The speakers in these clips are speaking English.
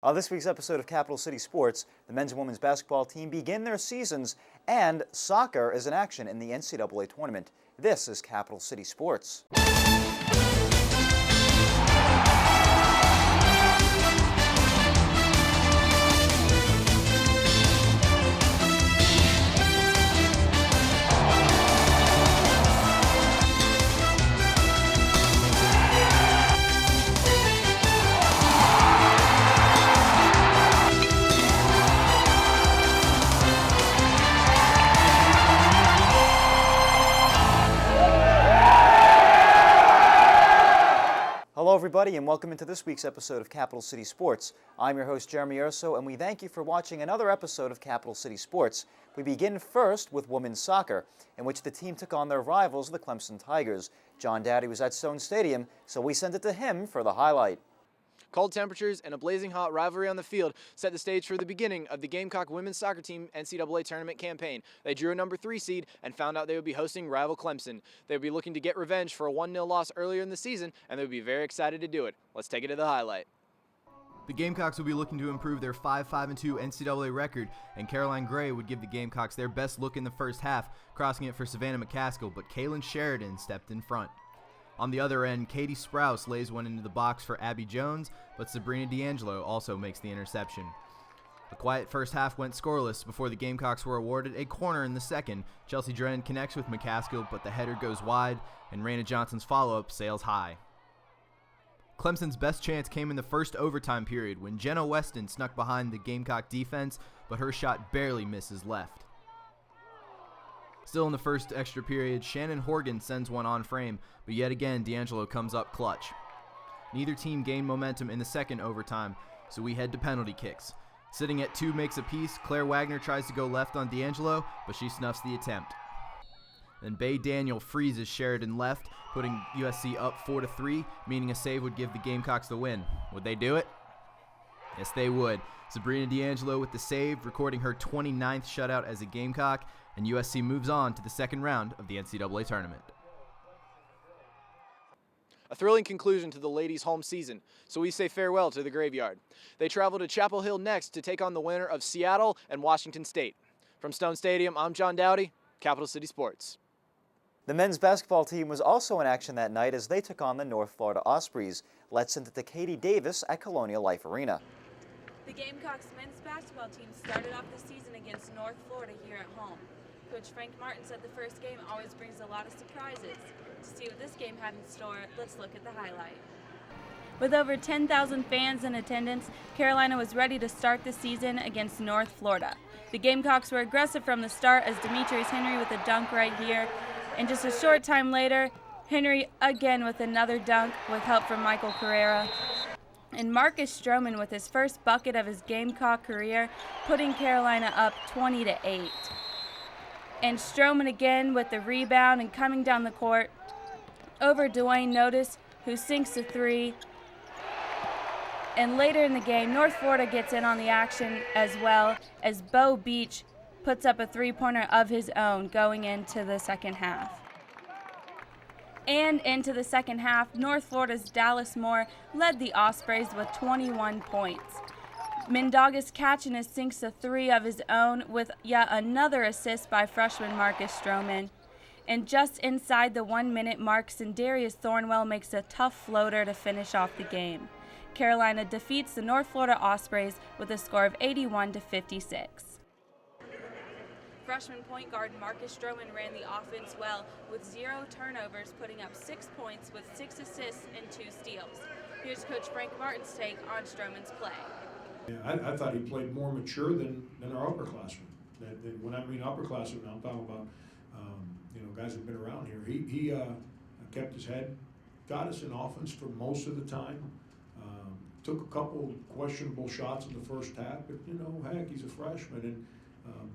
On this week's episode of Capital City Sports, the men's and women's basketball team begin their seasons, and soccer is in action in the NCAA tournament. This is Capital City Sports. Hello everybody and welcome into this week's episode of Capital City Sports. I'm your host Jeremy Urso and we thank you for watching another episode of Capital City Sports. We begin first with women's soccer, in which the team took on their rivals, the Clemson Tigers. John Dowdy was at Stone Stadium, so we sent it to him for the highlight. Cold temperatures and a blazing hot rivalry on the field set the stage for the beginning of the Gamecock women's soccer team NCAA tournament campaign. They drew a number 3 seed and found out they would be hosting rival Clemson. They would be looking to get revenge for a 1-0 loss earlier in the season, and they would be very excited to do it. Let's take it to the highlight. The Gamecocks will be looking to improve their 5-5-2 NCAA record, and Caroline Gray would give the Gamecocks their best look in the first half, crossing it for Savannah McCaskill, but Kaylin Sheridan stepped in front. On the other end, Katie Sprouse lays one into the box for Abby Jones, but Sabrina D'Angelo also makes the interception. A quiet first half went scoreless before the Gamecocks were awarded a corner in the second. Chelsea Drennan connects with McCaskill, but the header goes wide, and Raina Johnson's follow-up sails high. Clemson's best chance came in the first overtime period when Jenna Weston snuck behind the Gamecock defense, but her shot barely misses left. Still in the first extra period, Shannon Horgan sends one on frame, but yet again D'Angelo comes up clutch. Neither team gained momentum in the second overtime, so we head to penalty kicks. Sitting at 2 makes a piece, Claire Wagner tries to go left on D'Angelo, but she snuffs the attempt. Then Bay Daniel freezes Sheridan left, putting USC up 4-3, meaning a save would give the Gamecocks the win. Would they do it? Yes, they would. Sabrina D'Angelo with the save, recording her 29th shutout as a Gamecock, and USC moves on to the second round of the NCAA tournament. A thrilling conclusion to the ladies' home season, so we say farewell to the graveyard. They travel to Chapel Hill next to take on the winner of Seattle and Washington State. From Stone Stadium, I'm John Dowdy, Capital City Sports. The men's basketball team was also in action that night as they took on the North Florida Ospreys. Let's send it to Katie Davis at Colonial Life Arena. The Gamecocks men's basketball team started off the season against North Florida here at home. Coach Frank Martin said the first game always brings a lot of surprises. To see what this game had in store, let's look at the highlight. With over 10,000 fans in attendance, Carolina was ready to start the season against North Florida. The Gamecocks were aggressive from the start as Demetrius Henry with a dunk right here. And just a short time later, Henry again with another dunk with help from Michael Carrera. And Marcus Stroman with his first bucket of his Gamecock career, putting Carolina up 20-8. And Stroman again with the rebound and coming down the court over Dwayne Notice, who sinks a 3. And later in the game, North Florida gets in on the action as well as Bo Beach puts up a 3-pointer of his own going into the second half. And into the second half, North Florida's Dallas Moore led the Ospreys with 21 points. Mindaugas Katchinis sinks a 3 of his own with yet another assist by freshman Marcus Stroman. And just inside the 1-minute mark, Sindarius Thornwell makes a tough floater to finish off the game. Carolina defeats the North Florida Ospreys with a score of 81-56. Freshman point guard Marcus Stroman ran the offense well with 0 turnovers, putting up 6 points with 6 assists and 2 steals. Here's Coach Frank Martin's take on Stroman's play. Yeah, I thought he played more mature than our upperclassmen. When I mean upperclassmen, I'm talking about guys who've been around here. He kept his head, got us in offense for most of the time. Took a couple questionable shots in the first half, but heck, he's a freshman. And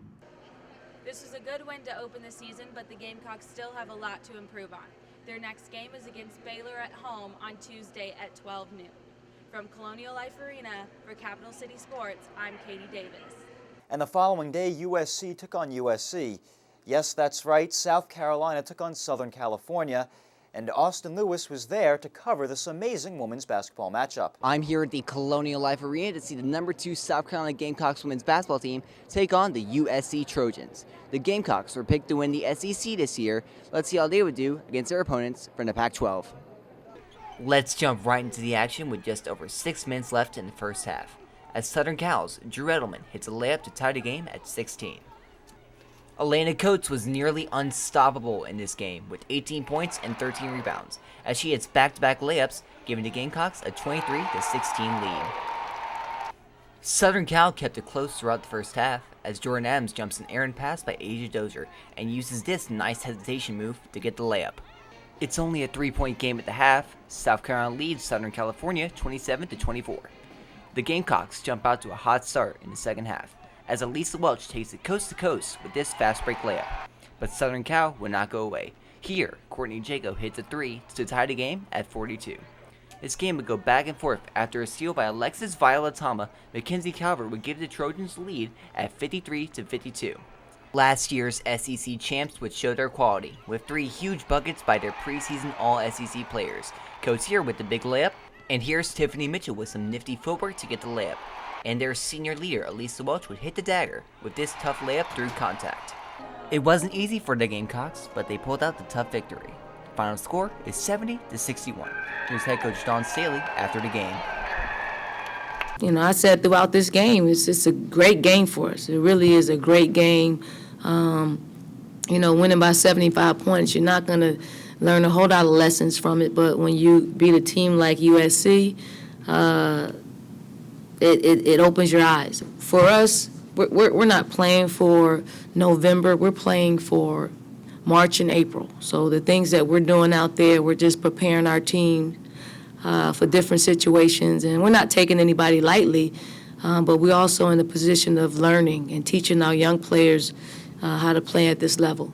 this was a good win to open the season, but the Gamecocks still have a lot to improve on. Their next game is against Baylor at home on Tuesday at 12 noon. From Colonial Life Arena for Capital City Sports, I'm Katie Davis. And the following day, USC took on USC. Yes, that's right, South Carolina took on Southern California. and Austin Lewis was there to cover this amazing women's basketball matchup. I'm here at the Colonial Life Arena to see the number 2 South Carolina Gamecocks women's basketball team take on the USC Trojans. The Gamecocks were picked to win the SEC this year. Let's see how they would do against their opponents from the Pac-12. Let's jump right into the action with just over 6 minutes left in the first half, as Southern Cal's Drew Edelman hits a layup to tie the game at 16. Elena Coates was nearly unstoppable in this game with 18 points and 13 rebounds, as she hits back-to-back layups, giving the Gamecocks a 23-16 lead. Southern Cal kept it close throughout the first half, as Jordan Adams jumps an errant pass by Asia Dozier and uses this nice hesitation move to get the layup. It's only a 3-point game at the half. South Carolina leads Southern California 27-24. The Gamecocks jump out to a hot start in the second half, as Elisa Welch takes it coast to coast with this fast break layup. But Southern Cal would not go away. Here, Courtney Jaco hits a 3 to tie the game at 42. This game would go back and forth after a steal by Alexis Viola-Tama. Mackenzie Calvert would give the Trojans the lead at 53-52. Last year's SEC champs would show their quality, with 3 huge buckets by their preseason All-SEC players. Coates here with the big layup, and here's Tiffany Mitchell with some nifty footwork to get the layup. And their senior leader, Elisa Welch, would hit the dagger with this tough layup through contact. It wasn't easy for the Gamecocks, but they pulled out the tough victory. Final score is 70-61. Here's head coach Dawn Staley after the game. You know, I said throughout this game, it's a great game for us. It really is a great game. You know, winning by 75 points, you're not going to learn a whole lot of lessons from it, but when you beat a team like USC, it opens your eyes. For us, we're not playing for November. We're playing for March and April. So the things that we're doing out there, we're just preparing our team for different situations. And we're not taking anybody lightly, but we're also in the position of learning and teaching our young players how to play at this level.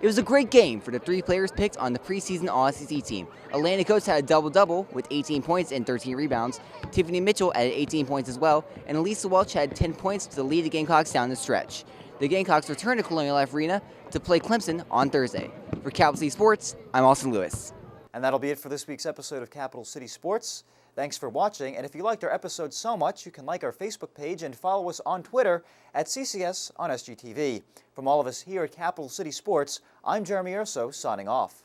It was a great game for the 3 players picked on the preseason All-SEC team. Elena Coates had a double-double with 18 points and 13 rebounds. Tiffany Mitchell added 18 points as well, and Elisa Welch had 10 points to lead the Gamecocks down the stretch. The Gamecocks return to Colonial Life Arena to play Clemson on Thursday. For Capital City Sports, I'm Austin Lewis. And that'll be it for this week's episode of Capital City Sports. Thanks for watching, and if you liked our episode so much, you can like our Facebook page and follow us on Twitter at CCS on SGTV. From all of us here at Capital City Sports, I'm Jeremy Urso, signing off.